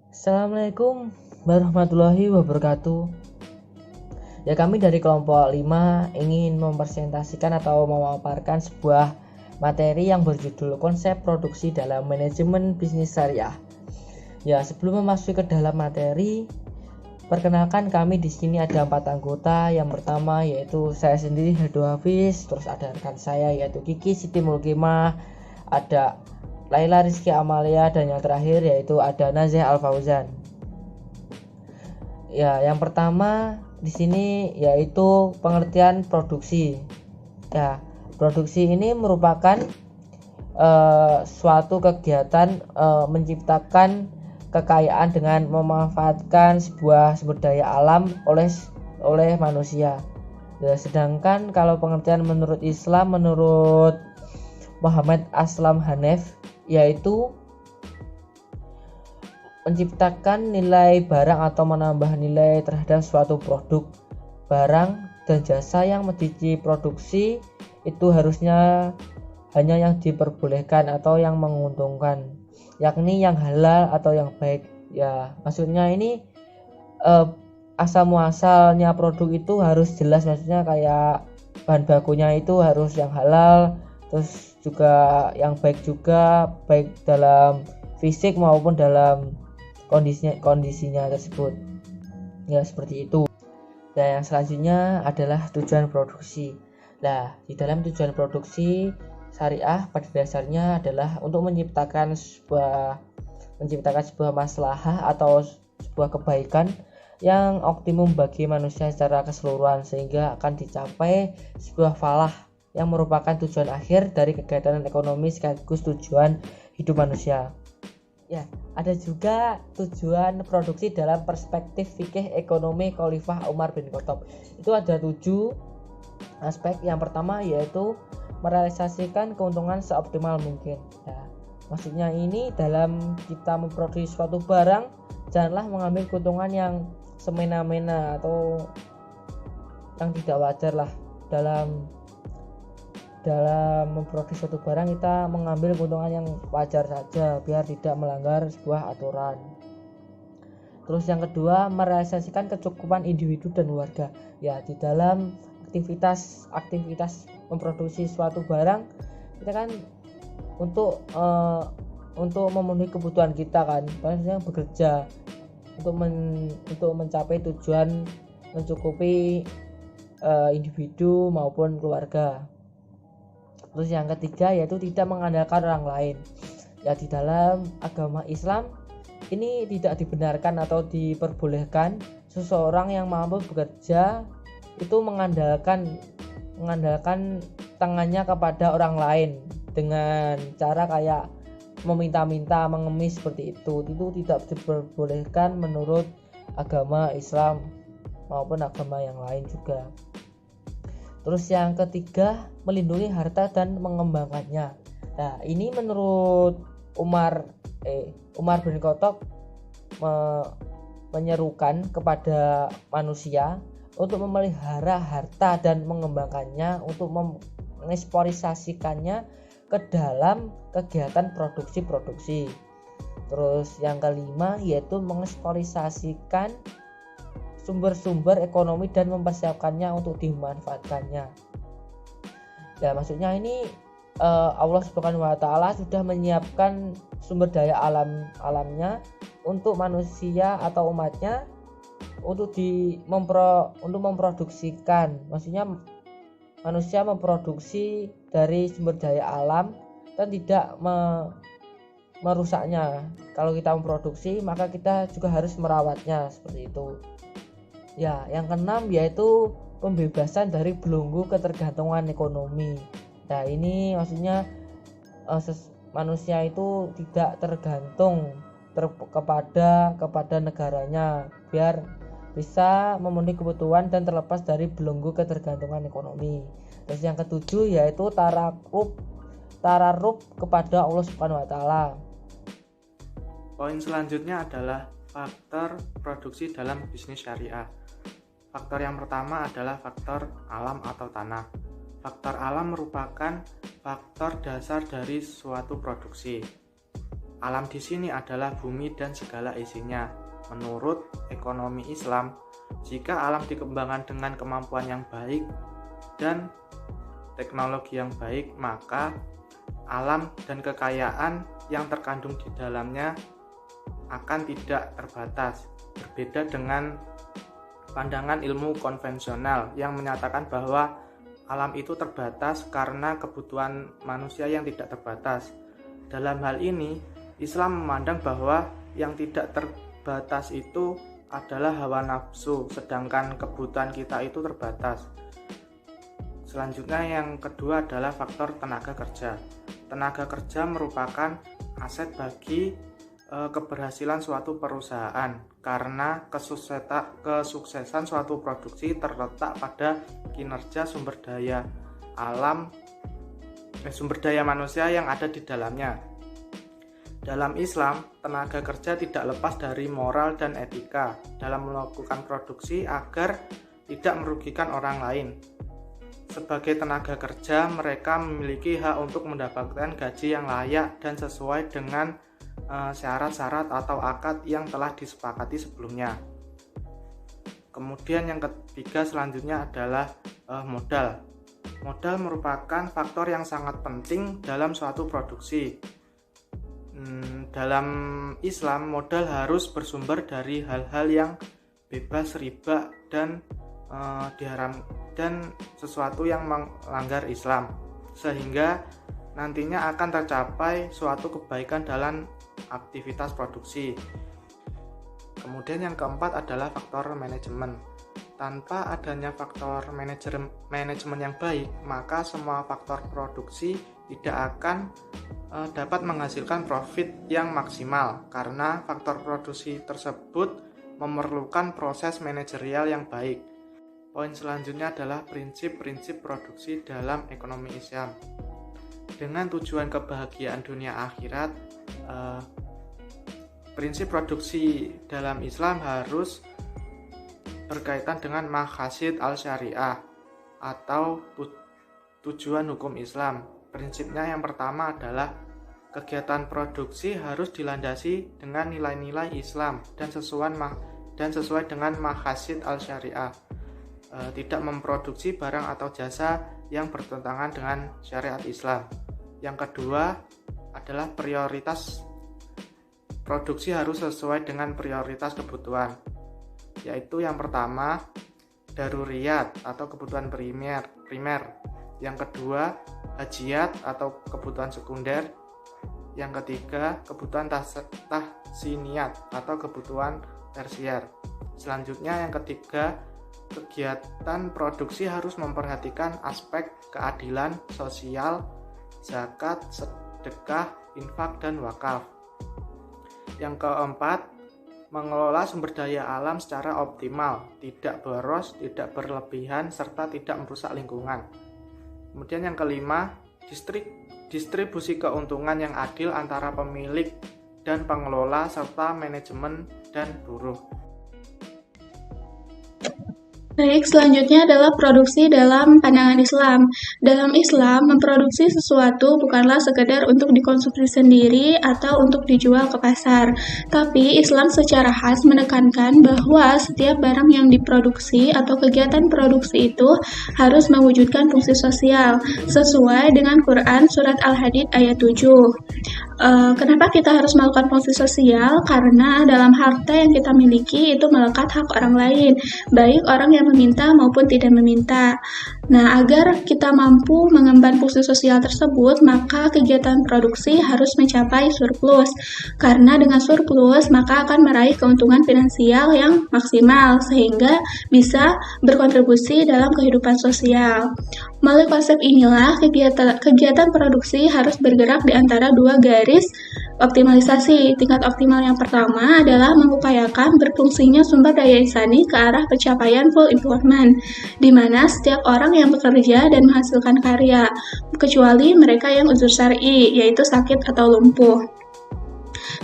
Assalamualaikum warahmatullahi wabarakatuh. Ya, kami dari kelompok 5 ingin mempresentasikan atau memaparkan sebuah materi yang berjudul konsep produksi dalam manajemen bisnis syariah. Ya, sebelum memasuki ke dalam materi, perkenalkan kami di sini ada 4 anggota. Yang pertama yaitu saya sendiri Hedo Hafiz, terus ada rekan saya yaitu Kiki Siti Mulkimah, ada Laila Rizky Amalia, dan yang terakhir yaitu ada Nazih Al Fauzan. Ya, yang pertama di sini yaitu pengertian produksi. Ya, produksi ini merupakan suatu kegiatan menciptakan kekayaan dengan memanfaatkan sebuah sumber daya alam oleh manusia. Ya, sedangkan kalau pengertian menurut Islam, menurut Muhammad Aslam Hanef, yaitu menciptakan nilai barang atau menambah nilai terhadap suatu produk, barang, dan jasa yang diproduksi itu harusnya hanya yang diperbolehkan atau yang menguntungkan, yakni yang halal atau yang baik. Ya, maksudnya ini asal muasalnya produk itu harus jelas, maksudnya kayak bahan bakunya itu harus yang halal, terus juga yang baik juga, baik dalam fisik maupun dalam kondisinya tersebut. Ya, seperti itu. Dan yang selanjutnya adalah tujuan produksi. Nah, di dalam tujuan produksi syariah pada dasarnya adalah untuk menciptakan sebuah maslahah atau sebuah kebaikan yang optimum bagi manusia secara keseluruhan, sehingga akan dicapai sebuah falah yang merupakan tujuan akhir dari kegiatan ekonomi sekaligus tujuan hidup manusia. Ya, ada juga tujuan produksi dalam perspektif fikih ekonomi Khalifah Umar bin Khattab. Itu ada 7 aspek. Yang pertama yaitu merealisasikan keuntungan seoptimal mungkin. Ya, maksudnya ini dalam kita memproduksi suatu barang, janganlah mengambil keuntungan yang semena-mena atau yang tidak wajar lah. Dalam memproduksi suatu barang kita mengambil keuntungan yang wajar saja biar tidak melanggar sebuah aturan. Terus yang kedua, merealisasikan kecukupan individu dan warga. Ya, di dalam aktivitas memproduksi suatu barang kita kan untuk memenuhi kebutuhan kita kan, maksudnya bekerja untuk mencapai tujuan mencukupi individu maupun keluarga. Terus yang ketiga yaitu tidak mengandalkan orang lain. Ya, di dalam agama Islam ini tidak dibenarkan atau diperbolehkan seseorang yang mampu bekerja itu mengandalkan tangannya kepada orang lain dengan cara kayak meminta-minta, mengemis seperti itu. Itu tidak diperbolehkan menurut agama Islam maupun agama yang lain juga. Terus yang ketiga, melindungi harta dan mengembangkannya. Nah, ini menurut Umar bin Khattab menyerukan kepada manusia untuk memelihara harta dan mengembangkannya, untuk mengeksploitasikannya ke dalam kegiatan produksi. Terus yang kelima yaitu mengeksploitasikan sumber-sumber ekonomi dan mempersiapkannya untuk dimanfaatkannya. Ya, maksudnya ini Allah Subhanahu wa taala sudah menyiapkan sumber daya alamnya untuk manusia atau umatnya untuk memproduksikan. Maksudnya manusia memproduksi dari sumber daya alam dan tidak merusaknya. Kalau kita memproduksi, maka kita juga harus merawatnya, seperti itu. Ya, yang keenam yaitu pembebasan dari belenggu ketergantungan ekonomi. Nah, ini maksudnya manusia itu tidak tergantung kepada negaranya, biar bisa memenuhi kebutuhan dan terlepas dari belenggu ketergantungan ekonomi. Terus yang ketujuh yaitu tararub kepada Allah Subhanahu wa taala. Poin selanjutnya adalah faktor produksi dalam bisnis syariah. Faktor yang pertama adalah faktor alam atau tanah. Faktor alam merupakan faktor dasar dari suatu produksi. Alam di sini adalah bumi dan segala isinya. Menurut ekonomi Islam, jika alam dikembangkan dengan kemampuan yang baik dan teknologi yang baik, maka alam dan kekayaan yang terkandung di dalamnya akan tidak terbatas. Berbeda dengan pandangan ilmu konvensional yang menyatakan bahwa alam itu terbatas karena kebutuhan manusia yang tidak terbatas. Dalam hal ini, Islam memandang bahwa yang tidak terbatas itu adalah hawa nafsu, sedangkan kebutuhan kita itu terbatas. Selanjutnya yang kedua adalah faktor tenaga kerja. Tenaga kerja merupakan aset bagi keberhasilan suatu perusahaan karena kesuksesan suatu produksi terletak pada kinerja sumber daya manusia yang ada di dalamnya. Dalam Islam, tenaga kerja tidak lepas dari moral dan etika dalam melakukan produksi agar tidak merugikan orang lain. Sebagai tenaga kerja, mereka memiliki hak untuk mendapatkan gaji yang layak dan sesuai dengan syarat-syarat atau akad yang telah disepakati sebelumnya. Kemudian yang ketiga selanjutnya adalah modal. Modal merupakan faktor yang sangat penting dalam suatu produksi. Dalam Islam, modal harus bersumber dari hal-hal yang bebas riba dan dan sesuatu yang melanggar Islam, sehingga nantinya akan tercapai suatu kebaikan dalam aktivitas produksi. Kemudian yang keempat adalah faktor manajemen. Tanpa adanya faktor manajemen yang baik, maka semua faktor produksi tidak akan dapat menghasilkan profit yang maksimal karena faktor produksi tersebut memerlukan proses manajerial yang baik. Poin selanjutnya adalah prinsip-prinsip produksi dalam ekonomi Islam. Dengan tujuan kebahagiaan dunia akhirat, prinsip produksi dalam Islam harus berkaitan dengan maqasid al-syariah atau tujuan hukum Islam. Prinsipnya yang pertama adalah kegiatan produksi harus dilandasi dengan nilai-nilai Islam dan sesuai dengan maqasid al-syariah. Tidak memproduksi barang atau jasa yang bertentangan dengan syariat Islam. Yang kedua adalah prioritas produksi harus sesuai dengan prioritas kebutuhan, yaitu yang pertama daruriyat atau kebutuhan primer, yang kedua hajiyat atau kebutuhan sekunder, yang ketiga kebutuhan tahsiniyat atau kebutuhan tersier. Selanjutnya yang ketiga, kegiatan produksi harus memperhatikan aspek keadilan sosial, zakat, sedekah, infak, dan wakaf. Yang keempat, mengelola sumber daya alam secara optimal, tidak boros, tidak berlebihan, serta tidak merusak lingkungan. Kemudian yang kelima, distribusi keuntungan yang adil antara pemilik dan pengelola serta manajemen dan buruh. Baik, selanjutnya adalah produksi dalam pandangan Islam. Dalam Islam, memproduksi sesuatu bukanlah sekedar untuk dikonsumsi sendiri atau untuk dijual ke pasar. Tapi Islam secara khas menekankan bahwa setiap barang yang diproduksi atau kegiatan produksi itu harus mewujudkan fungsi sosial sesuai dengan Quran Surat Al-Hadid ayat 7. Kenapa kita harus melakukan fungsi sosial? Karena dalam harta yang kita miliki itu melekat hak orang lain, baik orang yang meminta maupun tidak meminta. Nah, agar kita mampu mengemban fungsi sosial tersebut, maka kegiatan produksi harus mencapai surplus. Karena dengan surplus, maka akan meraih keuntungan finansial yang maksimal, sehingga bisa berkontribusi dalam kehidupan sosial. Melalui konsep inilah, kegiatan produksi harus bergerak di antara dua garis optimalisasi. Tingkat optimal yang pertama adalah mengupayakan berfungsinya sumber daya insani ke arah pencapaian full employment, di mana setiap orang yang bekerja dan menghasilkan karya, kecuali mereka yang uzur syar'i, yaitu sakit atau lumpuh.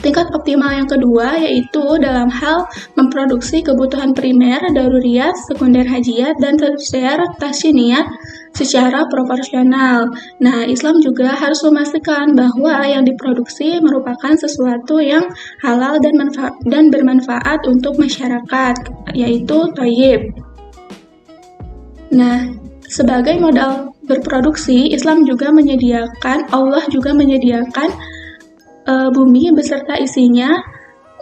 Tingkat optimal yang kedua yaitu dalam hal memproduksi kebutuhan primer, daruriyat, sekunder hajiyat, dan tersier tasniyat secara proporsional. Nah, Islam juga harus memastikan bahwa yang diproduksi merupakan sesuatu yang halal dan bermanfaat untuk masyarakat, yaitu thayyib. Nah, sebagai modal berproduksi, Allah juga menyediakan bumi beserta isinya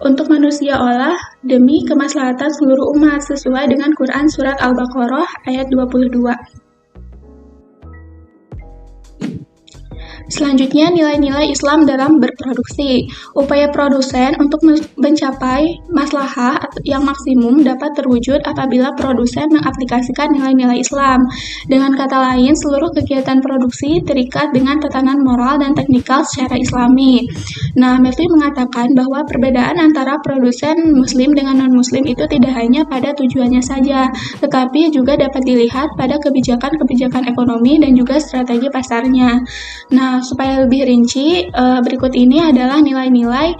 untuk manusia olah demi kemaslahatan seluruh umat sesuai dengan Quran Surat Al-Baqarah ayat 22. Selanjutnya, nilai-nilai Islam dalam berproduksi. Upaya produsen untuk mencapai maslahah yang maksimum dapat terwujud apabila produsen mengaplikasikan nilai-nilai Islam. Dengan kata lain, seluruh kegiatan produksi terikat dengan tatanan moral dan teknikal secara Islami. Nah, Mevli mengatakan bahwa perbedaan antara produsen Muslim dengan non-Muslim itu tidak hanya pada tujuannya saja, tetapi juga dapat dilihat pada kebijakan-kebijakan ekonomi dan juga strategi pasarnya. Nah, supaya lebih rinci, berikut ini adalah nilai-nilai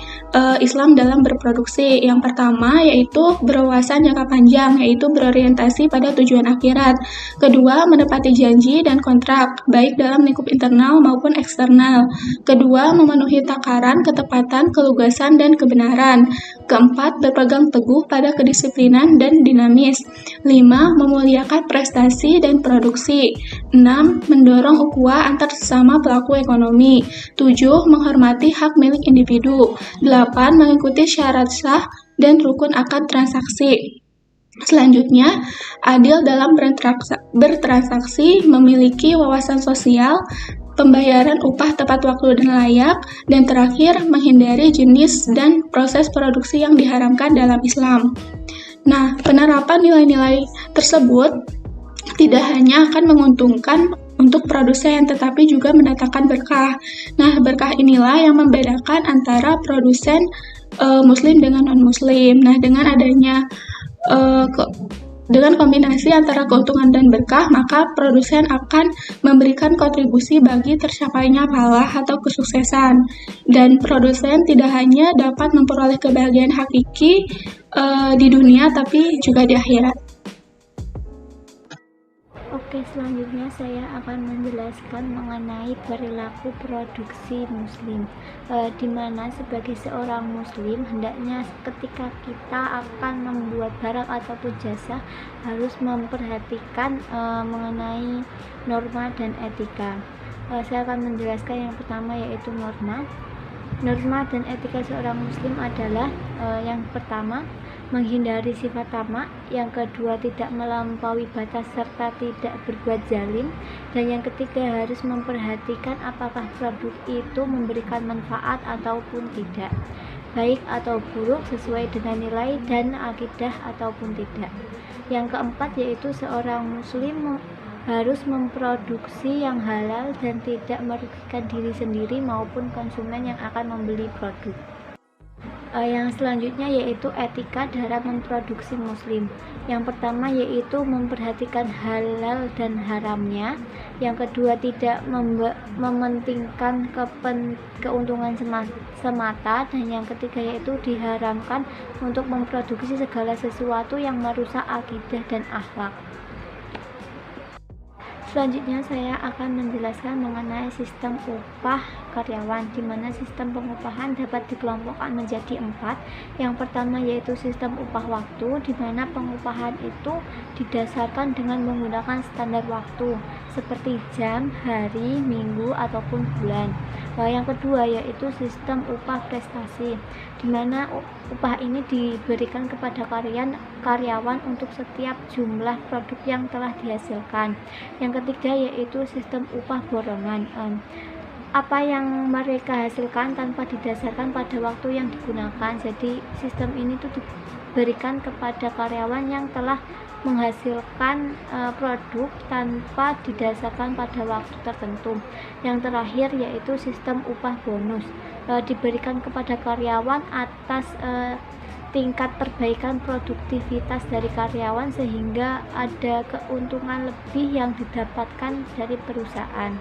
Islam dalam berproduksi. Yang pertama yaitu berwawasan jangka panjang, yaitu berorientasi pada tujuan akhirat. Kedua, menepati janji dan kontrak, baik dalam lingkup internal maupun eksternal. Kedua, memenuhi takaran, ketepatan, kelugasan, dan kebenaran. Keempat, berpegang teguh pada kedisiplinan dan dinamis. 5. Memuliakan prestasi dan produksi. 6. Mendorong ukhuwah antar sesama pelaku ekonomi. 7. Menghormati hak milik individu. 8. Mengikuti syarat sah dan rukun akad transaksi. Selanjutnya, adil dalam bertransaksi, memiliki wawasan sosial, pembayaran upah tepat waktu dan layak, dan terakhir, menghindari jenis dan proses produksi yang diharamkan dalam Islam. Nah, penerapan nilai-nilai tersebut tidak hanya akan menguntungkan untuk produsen, tetapi juga mendatangkan berkah. Nah, berkah inilah yang membedakan antara produsen Muslim dengan non-Muslim. Nah, dengan kombinasi antara keuntungan dan berkah, maka produsen akan memberikan kontribusi bagi tercapainya pahala atau kesuksesan. Dan produsen tidak hanya dapat memperoleh kebahagiaan hakiki di dunia, tapi juga di akhirat. Oke, selanjutnya saya akan menjelaskan mengenai perilaku produksi muslim, di mana sebagai seorang muslim hendaknya ketika kita akan membuat barang ataupun jasa harus memperhatikan mengenai norma dan etika. Saya akan menjelaskan yang pertama yaitu norma dan etika seorang muslim adalah yang pertama, menghindari sifat tamak, yang kedua tidak melampaui batas serta tidak berbuat zalim, dan yang ketiga harus memperhatikan apakah produk itu memberikan manfaat ataupun tidak, baik atau buruk, sesuai dengan nilai dan akidah ataupun tidak. Yang keempat yaitu seorang muslim harus memproduksi yang halal dan tidak merugikan diri sendiri maupun konsumen yang akan membeli produk. Yang selanjutnya yaitu etika dalam memproduksi muslim. Yang pertama yaitu memperhatikan halal dan haramnya. Yang kedua tidak mementingkan keuntungan semata. Dan yang ketiga yaitu diharamkan untuk memproduksi segala sesuatu yang merusak akidah dan akhlak. Selanjutnya saya akan menjelaskan mengenai sistem upah karyawan, di mana sistem pengupahan dapat dikelompokkan menjadi 4. Yang pertama yaitu sistem upah waktu, di mana pengupahan itu didasarkan dengan menggunakan standar waktu seperti jam, hari, minggu, ataupun bulan. Yang kedua yaitu sistem upah prestasi, di mana upah ini diberikan kepada karyawan untuk setiap jumlah produk yang telah dihasilkan. Yang ketiga yaitu sistem upah borongan, apa yang mereka hasilkan tanpa didasarkan pada waktu yang digunakan. Jadi sistem ini tuh diberikan kepada karyawan yang telah menghasilkan produk tanpa didasarkan pada waktu tertentu. Yang terakhir yaitu sistem upah bonus, diberikan kepada karyawan atas tingkat perbaikan produktivitas dari karyawan sehingga ada keuntungan lebih yang didapatkan dari perusahaan.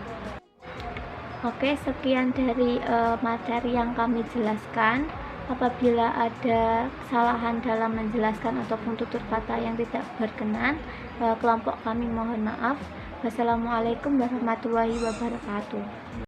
Oke, sekian dari materi yang kami jelaskan. Apabila ada kesalahan dalam menjelaskan ataupun tutur kata yang tidak berkenan, kelompok kami mohon maaf. Wassalamualaikum warahmatullahi wabarakatuh.